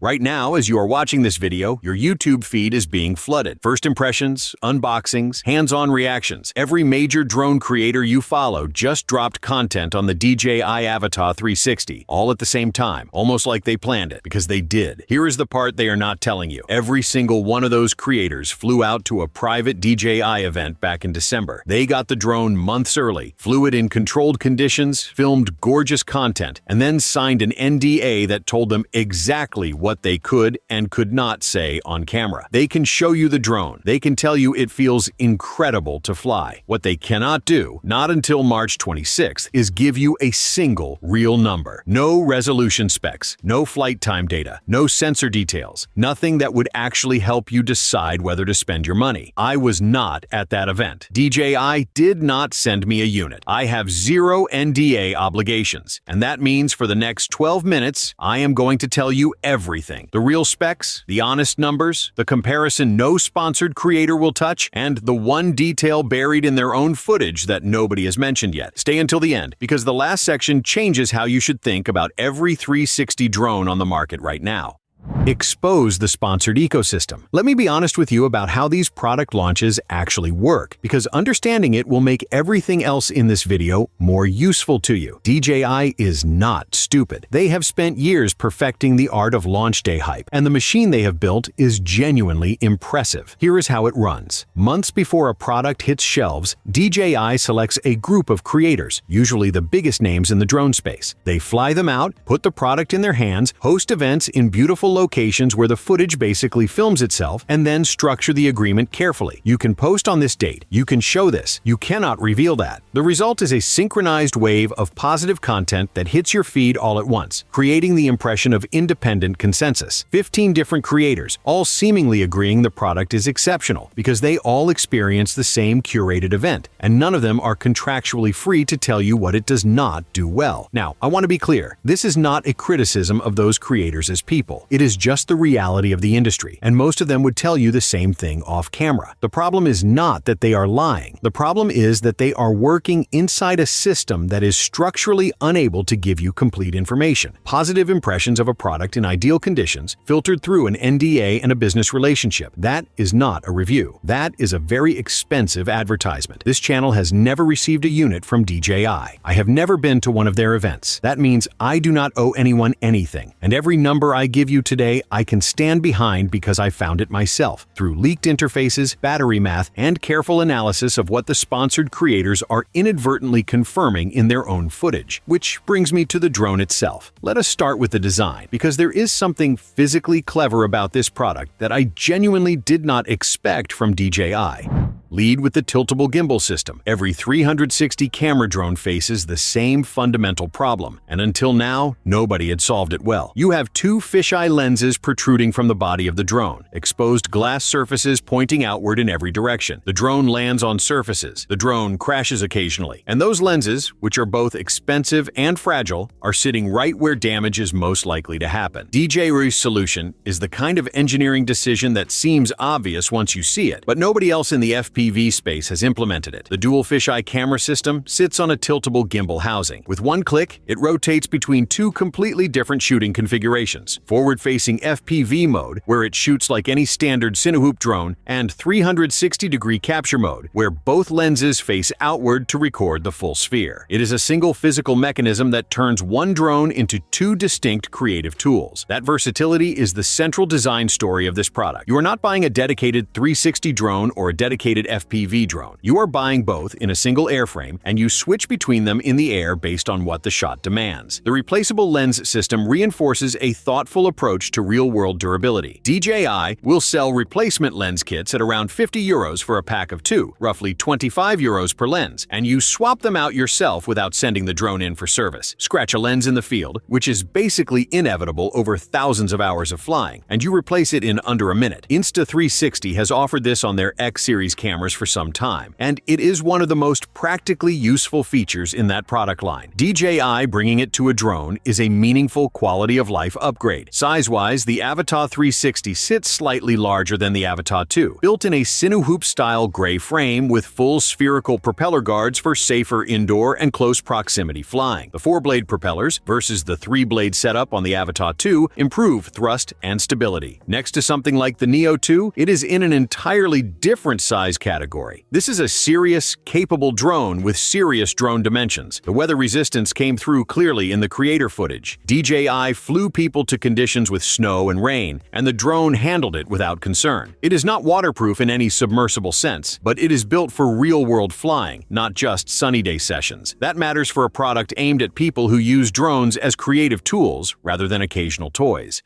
Right now, as you are watching this video, your YouTube feed is being flooded. First impressions, unboxings, hands-on reactions. Every major drone creator you follow just dropped content on the DJI Avata 360, all at the same time, almost like they planned it, because they did. Here is the part they are not telling you. Every single one of those creators flew out to a private DJI event back in December. They got the drone months early, flew it in controlled conditions, filmed gorgeous content, and then signed an NDA that told them exactly what they could and could not say on camera. They can show you the drone. They can tell you it feels incredible to fly. What they cannot do, not until March 26th, is give you a single real number. No resolution specs, no flight time data, no sensor details, nothing that would actually help you decide whether to spend your money. I was not at that event. DJI did not send me a unit. I have zero NDA obligations, and that means for the next 12 minutes, I am going to tell you everything. The real specs, the honest numbers, the comparison no sponsored creator will touch, and the one detail buried in their own footage that nobody has mentioned yet. Stay until the end, because the last section changes how you should think about every 360 drone on the market right now. Expose the sponsored ecosystem. Let me be honest with you about how these product launches actually work, because understanding it will make everything else in this video more useful to you. DJI is not stupid. They have spent years perfecting the art of launch day hype, and the machine they have built is genuinely impressive. Here is how it runs. Months before a product hits shelves, DJI selects a group of creators, usually the biggest names in the drone space. They fly them out, put the product in their hands, host events in beautiful locations where the footage basically films itself, and then structure the agreement carefully. You can post on this date. You can show this. You cannot reveal that. The result is a synchronized wave of positive content that hits your feed all at once, creating the impression of independent consensus. 15 different creators, all seemingly agreeing the product is exceptional, because they all experience the same curated event, and none of them are contractually free to tell you what it does not do well. Now, I want to be clear. This is not a criticism of those creators as people. It is just the reality of the industry, and most of them would tell you the same thing off camera. The problem is not that they are lying. The problem is that they are working inside a system that is structurally unable to give you complete information. Positive impressions of a product in ideal conditions, filtered through an NDA and a business relationship. That is not a review. That is a very expensive advertisement. This channel has never received a unit from DJI. I have never been to one of their events. That means I do not owe anyone anything, and every number I give you today I can stand behind because I found it myself through leaked interfaces, battery math, and careful analysis of what the sponsored creators are inadvertently confirming in their own footage. Which brings me to the drone itself. Let us start with the design, because there is something physically clever about this product that I genuinely did not expect from DJI. Lead with the Tiltable gimbal system. Every 360 camera drone faces the same fundamental problem, and until now, nobody had solved it well. You have two fisheye lenses protruding from the body of the drone, exposed glass surfaces pointing outward in every direction. The drone lands on surfaces. The drone crashes occasionally, and those lenses, which are both expensive and fragile, are sitting right where damage is most likely to happen. DJI's solution is the kind of engineering decision that seems obvious once you see it, but nobody else in the FPV space has implemented it. The Dual-Fisheye camera system sits on a tiltable gimbal housing. With one click, it rotates between two completely different shooting configurations: forward-facing FPV mode, where it shoots like any standard cinewhoop drone, and 360-degree capture mode, where both lenses face outward to record the full sphere. It is a single physical mechanism that turns one drone into two distinct creative tools. That versatility is the central design story of this product. You are not buying a dedicated 360 drone or a dedicated FPV drone. You are buying both in a single airframe, and you switch between them in the air based on what the shot demands. The replaceable lens system reinforces a thoughtful approach to real-world durability. DJI will sell replacement lens kits at around 50 euros for a pack of two, roughly 25 euros per lens, and you swap them out yourself without sending the drone in for service. Scratch a lens in the field, which is basically inevitable over thousands of hours of flying, and you replace it in under a minute. Insta360 has offered this on their X series camera cameras for some time, and it is one of the most practically useful features in that product line. DJI bringing it to a drone is a meaningful quality of life upgrade. Size-wise, the Avata 360 sits slightly larger than the Avata 2, built in a cinewhoop-style gray frame with full spherical propeller guards for safer indoor and close proximity flying. The 4-blade propellers versus the 3-blade setup on the Avata 2 improve thrust and stability. Next to something like the Neo 2, it is in an entirely different size category. This is a serious, capable drone with serious drone dimensions. The weather resistance came through clearly in the creator footage. DJI flew people to conditions with snow and rain, and the drone handled it without concern. It is not waterproof in any submersible sense, but it is built for real-world flying, not just sunny day sessions. That matters for a product aimed at people who use drones as creative tools rather than occasional toys.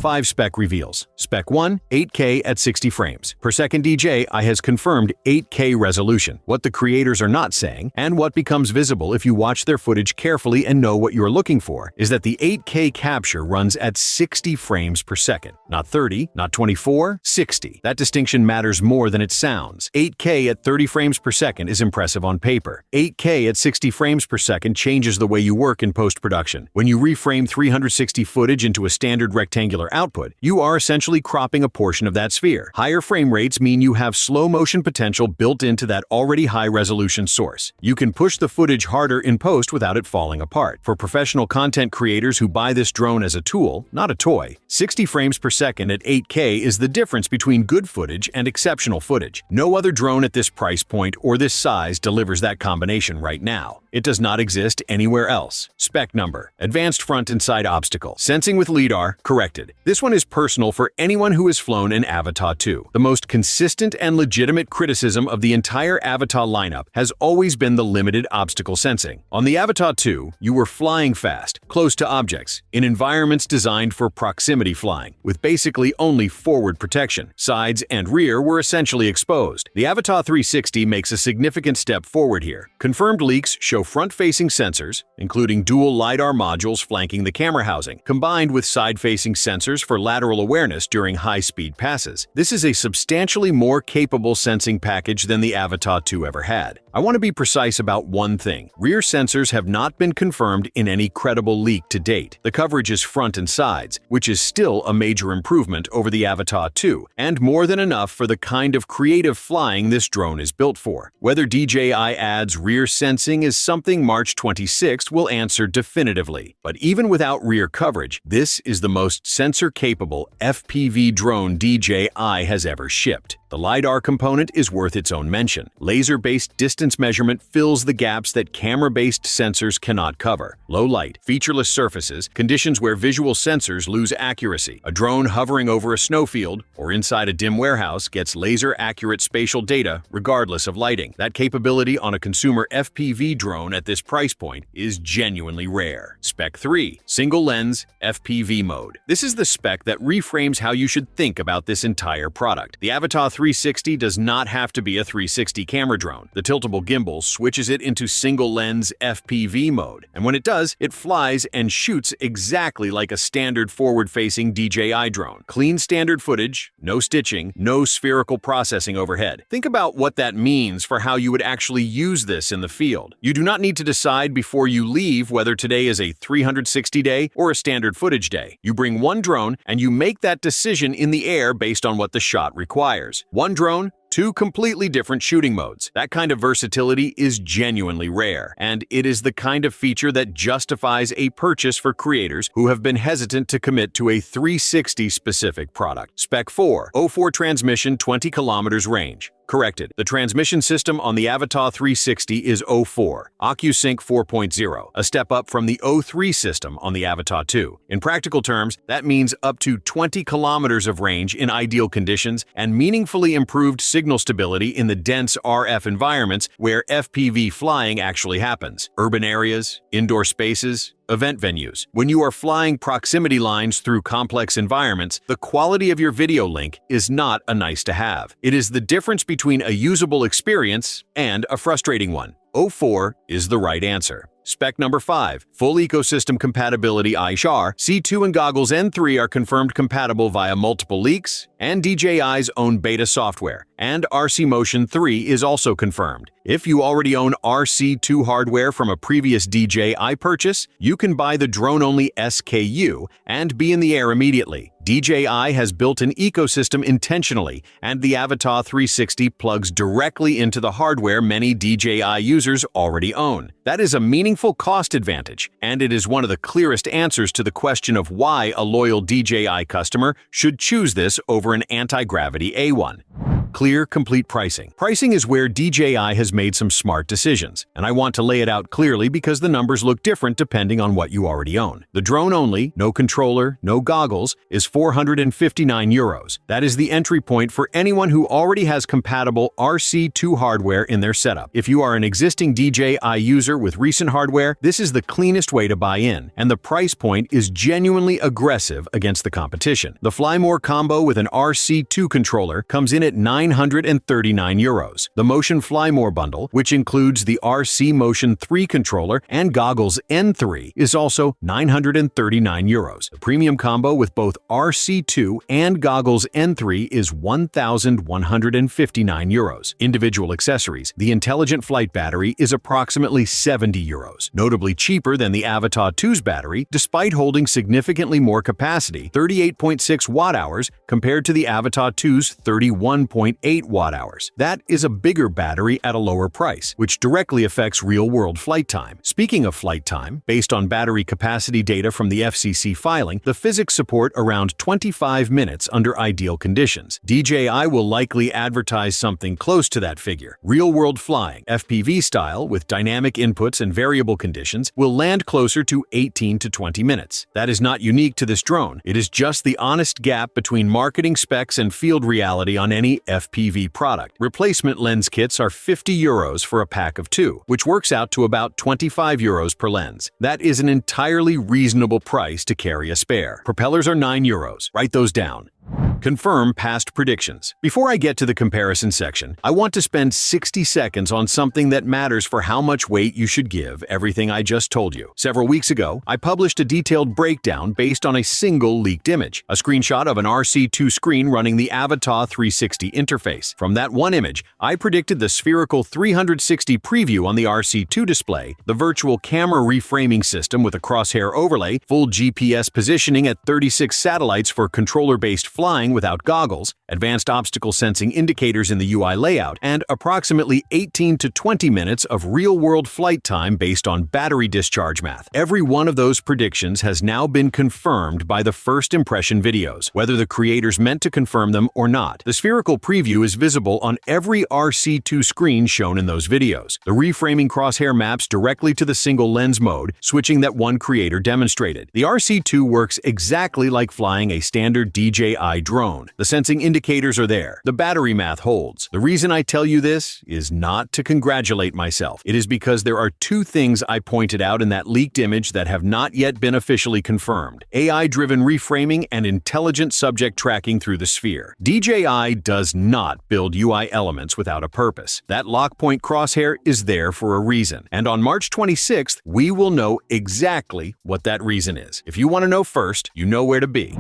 5 spec reveals. Spec 1, 8K at 60 frames per second. DJI has confirmed 8K resolution, what the creators are not saying, and what becomes visible if you watch their footage carefully and know what you are looking for, is that the 8K capture runs at 60 frames per second. Not 30, not 24, 60. That distinction matters more than it sounds. 8K at 30 frames per second is impressive on paper. 8K at 60 frames per second changes the way you work in post-production. When you reframe 360 footage into a standard rectangular output, you are essentially cropping a portion of that sphere. Higher frame rates mean you have slow motion potential built into that already high resolution source. You can push the footage harder in post without it falling apart. For professional content creators who buy this drone as a tool, not a toy, 60 frames per second at 8K is the difference between good footage and exceptional footage. No other drone at this price point or this size delivers that combination right now. It does not exist anywhere else. Spec number: advanced front and side obstacle sensing with LiDAR corrected. This one is personal for anyone who has flown an Avata 2. The most consistent and legitimate criticism of the entire Avata lineup has always been the limited obstacle sensing. On the Avata 2, you were flying fast, close to objects, in environments designed for proximity flying, with basically only forward protection. Sides and rear were essentially exposed. The Avata 360 makes a significant step forward here. Confirmed leaks show front-facing sensors, including dual LiDAR modules flanking the camera housing, combined with side-facing sensors for lateral awareness during high-speed passes. This is a substantially more capable sensing package than the Avata 2 ever had. I want to be precise about one thing. Rear sensors have not been confirmed in any credible leak to date. The coverage is front and sides, which is still a major improvement over the Avata 2, and more than enough for the kind of creative flying this drone is built for. Whether DJI adds rear sensing is something March 26th will answer definitively. But even without rear coverage, this is the most sensor-capable FPV drone DJI has ever shipped. The LiDAR component is worth its own mention. Laser-based distance measurement fills the gaps that camera-based sensors cannot cover. Low light, featureless surfaces, conditions where visual sensors lose accuracy. A drone hovering over a snowfield or inside a dim warehouse gets laser-accurate spatial data regardless of lighting. That capability on a consumer FPV drone at this price point is genuinely rare. Spec 3, single lens FPV mode. This is the spec that reframes how you should think about this entire product. The Avata 360 does not have to be a 360 camera drone. The Tiltable Gimbal switches it into single-lens FPV mode, and when it does, it flies and shoots exactly like a standard forward-facing DJI drone. Clean standard footage, no stitching, no spherical processing overhead. Think about what that means for how you would actually use this in the field. You do not need to decide before you leave whether today is a 360-day or a standard footage day. You bring one drone, and you make that decision in the air based on what the shot requires. One drone, 2 completely different shooting modes. That kind of versatility is genuinely rare, and it is the kind of feature that justifies a purchase for creators who have been hesitant to commit to a 360-specific product. Spec 4, 04 transmission, 20 kilometers range. Corrected. The transmission system on the Avata 360 is 04, OcuSync 4.0, a step up from the 03 system on the Avata 2. In practical terms, that means up to 20 kilometers of range in ideal conditions and meaningfully improved signal stability in the dense RF environments where FPV flying actually happens. Urban areas, indoor spaces, event venues. When you are flying proximity lines through complex environments, the quality of your video link is not a nice to have. It is the difference between a usable experience and a frustrating one. 04 is the right answer. Spec number 5. Full ecosystem compatibility iShar, C2 and goggles N3 are confirmed compatible via multiple leaks and DJI's own beta software, and RC Motion 3 is also confirmed. If you already own RC2 hardware from a previous DJI purchase, you can buy the drone-only SKU and be in the air immediately. DJI has built an ecosystem intentionally, and the Avata 360 plugs directly into the hardware many DJI users already own. That is a meaningful cost advantage, and it is one of the clearest answers to the question of why a loyal DJI customer should choose this over an Antigravity A1. Clear, complete pricing. Pricing is where DJI has made some smart decisions, and I want to lay it out clearly because the numbers look different depending on what you already own. The drone only, no controller, no goggles, is €459. That is the entry point for anyone who already has compatible RC2 hardware in their setup. If you are an existing DJI user with recent hardware, this is the cleanest way to buy in, and the price point is genuinely aggressive against the competition. The Fly More combo with an RC2 controller comes in at €939. The Motion Fly More bundle, which includes the RC Motion 3 controller and goggles N3, is also €939. The premium combo with both RC2 and goggles N3 is €1,159. Individual accessories. The Intelligent Flight battery is approximately €70, notably cheaper than the Avata 2's battery, despite holding significantly more capacity, 38.6 watt-hours, compared to the Avata 2's 31.8 watt-hours. That is a bigger battery at a lower price, which directly affects real-world flight time. Speaking of flight time, based on battery capacity data from the FCC filing, the physics support around 25 minutes under ideal conditions. DJI will likely advertise something close to that figure. Real-world flying, FPV style, with dynamic inputs and variable conditions, will land closer to 18 to 20 minutes. That is not unique to this drone. It is just the honest gap between marketing specs and field reality on any FPV product. Replacement lens kits are €50 for a pack of 2, which works out to about €25 per lens. That is an entirely reasonable price to carry a spare. Propellers are €9. Write those down. Confirm past predictions. Before I get to the comparison section, I want to spend 60 seconds on something that matters for how much weight you should give everything I just told you. Several weeks ago, I published a detailed breakdown based on a single leaked image, a screenshot of an RC2 screen running the Avata 360 interface. From that one image, I predicted the spherical 360 preview on the RC2 display, the virtual camera reframing system with a crosshair overlay, full GPS positioning at 36 satellites for controller-based flying without goggles, advanced obstacle sensing indicators in the UI layout, and approximately 18 to 20 minutes of real-world flight time based on battery discharge math. Every one of those predictions has now been confirmed by the first impression videos, whether the creators meant to confirm them or not. The spherical preview is visible on every RC2 screen shown in those videos. The reframing crosshair maps directly to the single lens mode, switching that one creator demonstrated. The RC2 works exactly like flying a standard DJI drone. The sensing indicators are there. The battery math holds. The reason I tell you this is not to congratulate myself. It is because there are two things I pointed out in that leaked image that have not yet been officially confirmed: AI-driven reframing and intelligent subject tracking through the sphere. DJI does not build UI elements without a purpose. That lock point crosshair is there for a reason. And on March 26th, we will know exactly what that reason is. If you want to know first, you know where to be.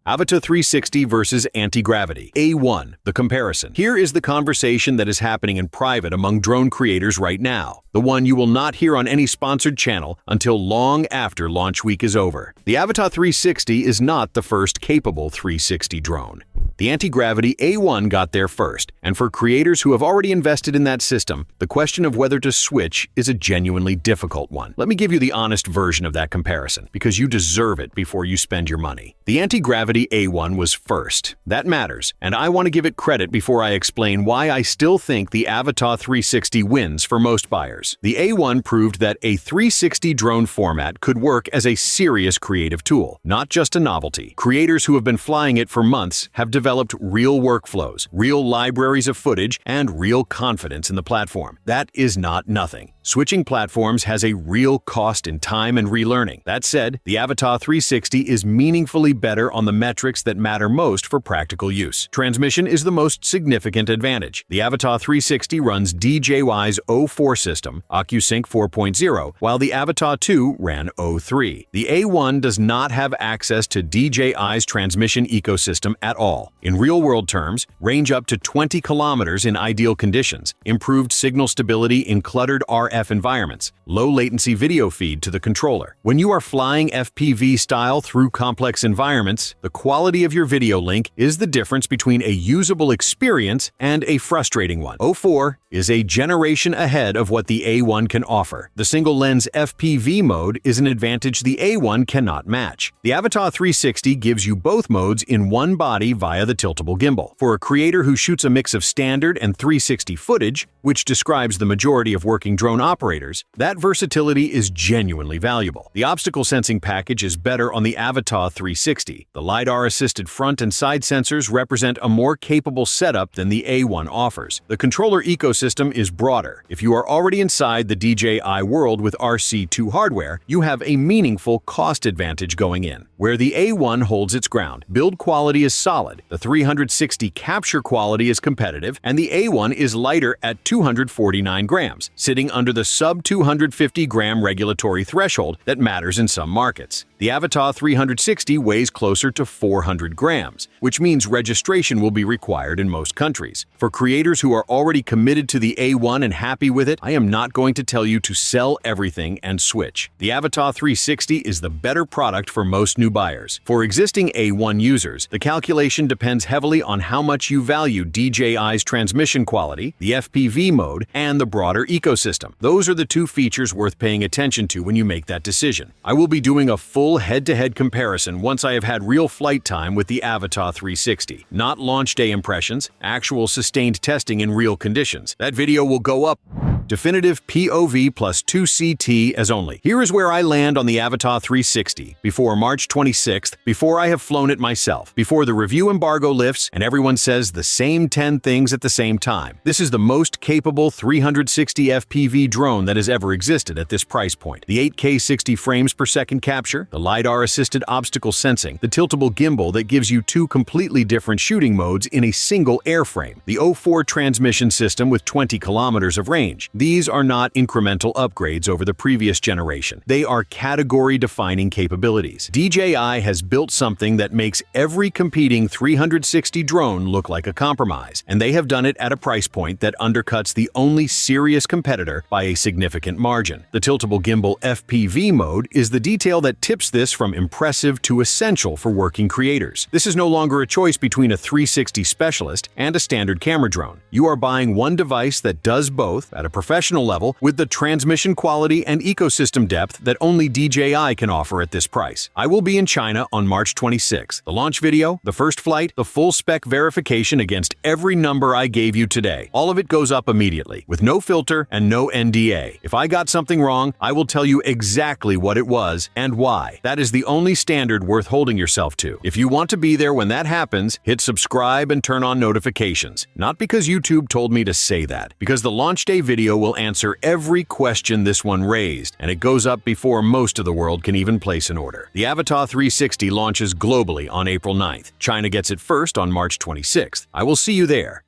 Avata 360 versus Antigravity A1, the comparison. Here is the conversation that is happening in private among drone creators right now, the one you will not hear on any sponsored channel until long after launch week is over. The Avata 360 is not the first capable 360 drone. The Antigravity A1 got there first, and for creators who have already invested in that system, the question of whether to switch is a genuinely difficult one. Let me give you the honest version of that comparison, because you deserve it before you spend your money. The Antigravity A1 was first. That matters, and I want to give it credit before I explain why I still think the Avata 360 wins for most buyers. The A1 proved that a 360 drone format could work as a serious creative tool, not just a novelty. Creators who have been flying it for months have developed real workflows, real libraries of footage, and real confidence in the platform. That is not nothing. Switching platforms has a real cost in time and relearning. That said, the Avata 360 is meaningfully better on the metrics that matter most for practical use. Transmission is the most significant advantage. The Avata 360 runs DJI's O4 system, OcuSync 4.0, while the Avata 2 ran O3. The A1 does not have access to DJI's transmission ecosystem at all. In real-world terms, range up to 20 kilometers in ideal conditions, improved signal stability in cluttered RF environments, low-latency video feed to the controller. When you are flying FPV style through complex environments, the quality of your video link is the difference between a usable experience and a frustrating one. O4 is a generation ahead of what the A1 can offer. The single-lens FPV mode is an advantage the A1 cannot match. The Avata 360 gives you both modes in one body via the tiltable gimbal. For a creator who shoots a mix of standard and 360 footage, which describes the majority of working drone operators, that versatility is genuinely valuable. The obstacle sensing package is better on the Avata 360. The LiDAR-assisted front and side sensors represent a more capable setup than the A1 offers. The controller ecosystem is broader. If you are already inside the DJI world with RC2 hardware, you have a meaningful cost advantage going in. Where the A1 holds its ground, build quality is solid, the 360 capture quality is competitive, and the A1 is lighter at 249 grams, sitting under the sub-250 gram regulatory threshold that matters in some markets. The Avata 360 weighs closer to 400 grams, which means registration will be required in most countries. For creators who are already committed to the A1 and happy with it, I am not going to tell you to sell everything and switch. The Avata 360 is the better product for most new buyers. For existing A1 users, the calculation depends heavily on how much you value DJI's transmission quality, the FPV mode, and the broader ecosystem. Those are the two features worth paying attention to when you make that decision. I will be doing a full head-to-head comparison once I have had real flight time with the Avata 360. Not launch day impressions, actual sustained testing in real conditions. That video will go up. Definitive POV plus 2CT as only. Here is where I land on the Avata 360, before March 26th, before I have flown it myself, before the review embargo lifts and everyone says the same 10 things at the same time. This is the most capable 360 FPV drone that has ever existed at this price point. The 8K 60 frames per second capture, the LiDAR-assisted obstacle sensing, the tiltable gimbal that gives you two completely different shooting modes in a single airframe, the O4 transmission system with 20 kilometers of range. These are not incremental upgrades over the previous generation. They are category-defining capabilities. DJI has built something that makes every competing 360 drone look like a compromise, and they have done it at a price point that undercuts the only serious competitor by a significant margin. The tiltable gimbal FPV mode is the detail that tips this from impressive to essential for working creators. This is no longer a choice between a 360 specialist and a standard camera drone. You are buying one device that does both at a professional level with the transmission quality and ecosystem depth that only DJI can offer at this price. I will be in China on March 26th. The launch video, the first flight, the full spec verification against every number I gave you today. All of it goes up immediately, with no filter and no NDA. If I got something wrong, I will tell you exactly what it was and why. That is the only standard worth holding yourself to. If you want to be there when that happens, hit subscribe and turn on notifications. Not because YouTube told me to say that, because the launch day video will answer every question this one raised, and it goes up before most of the world can even place an order. The Avata 360 launches globally on April 9th. China gets it first on March 26th. I will see you there.